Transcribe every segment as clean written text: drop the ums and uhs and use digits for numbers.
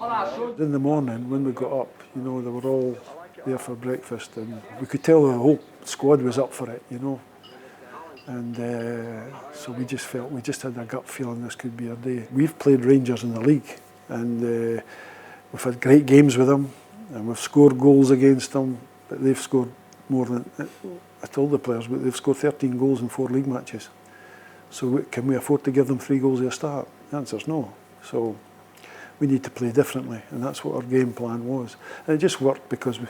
In the morning when we got up, you know, they were all there for breakfast, and we could tell the whole squad was up for it, you know. And so we just felt, we just had a gut feeling this could be our day. We've played Rangers in the league, and we've had great games with them, and we've scored goals against them, but they've scored more than, I told the players, but they've scored 13 goals in 4 league matches. So can we afford to give them 3 goals at a start? The answer's no. So we need to play differently, and that's what our game plan was. And it just worked because we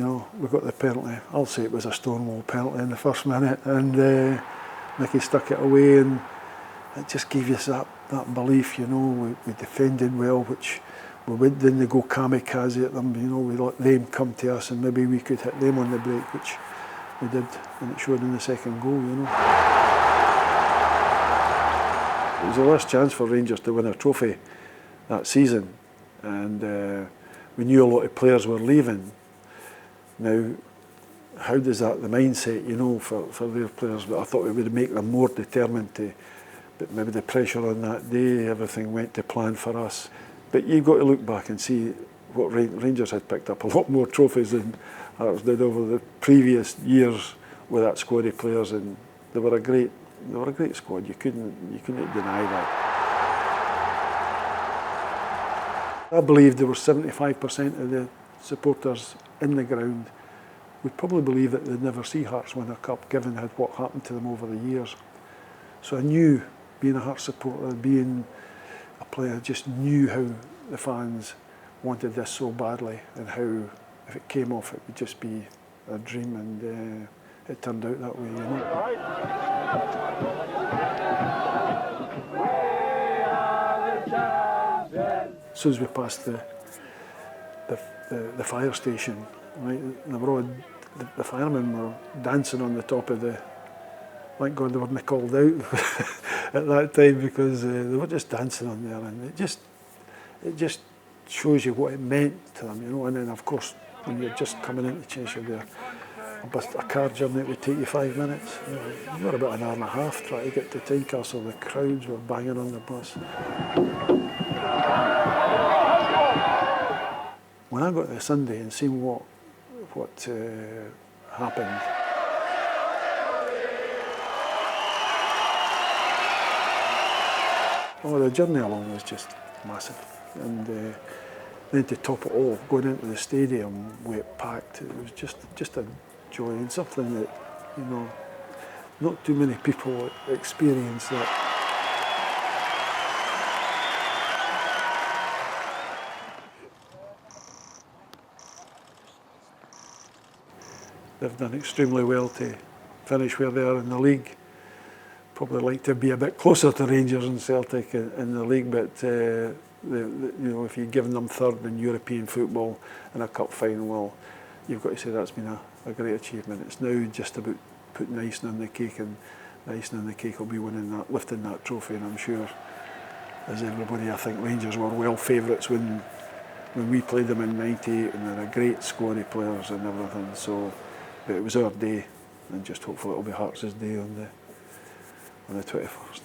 got the penalty. I'll say it was a Stonewall penalty in the first minute, and Nicky stuck it away, and it just gave us that belief, you know. We defended well, which we didn't go kamikaze at them, you know. We let them come to us, and maybe we could hit them on the break, which we did, and it showed in the second goal, you know. It was the last chance for Rangers to win a trophy that season, and we knew a lot of players were leaving. Now, how does that, the mindset, you know, for their players, but I thought it would make them more determined to, but maybe the pressure on that day, everything went to plan for us. But you've got to look back and see what Rangers had picked up a lot more trophies than Hearts did over the previous years with that squad of players, and they were a great squad. You couldn't deny that. I believe there were 75% of the supporters in the ground would probably believe that they'd never see Hearts win a cup, given what happened to them over the years. So I knew, being a Hearts supporter, being a player, just knew how the fans wanted this so badly, and how if it came off it would just be a dream, and it turned out that way, you know. As soon as we passed the fire station, right, the firemen were dancing on the top of the. Thank God they weren't called out at that time, because they were just dancing on there, and it just shows you what it meant to them, you know. And then of course when you're just coming into Cheshire there, a car journey, it would take you 5 minutes. You know, you were about an hour and a half trying to get to Tynecastle. The crowds were banging on the bus. When I got to Sunday and seen what happened, the journey along was just massive, and then to top it all, going into the stadium with it packed, it was just a joy, and something that, you know, not too many people experience that. They've done extremely well to finish where they are in the league. Probably like to be a bit closer to Rangers and Celtic in the league, but you know, if you've given them third in European football in a cup final, well, you've got to say that's been a great achievement. It's now just about putting icing on the cake, and the icing on the cake will be lifting that trophy. And I'm sure, as everybody, I think Rangers were well favourites when we played them in '98, and they're a great squad of players and everything. So, but it was our day, and just hopefully it'll be Hearts' day on the 21st.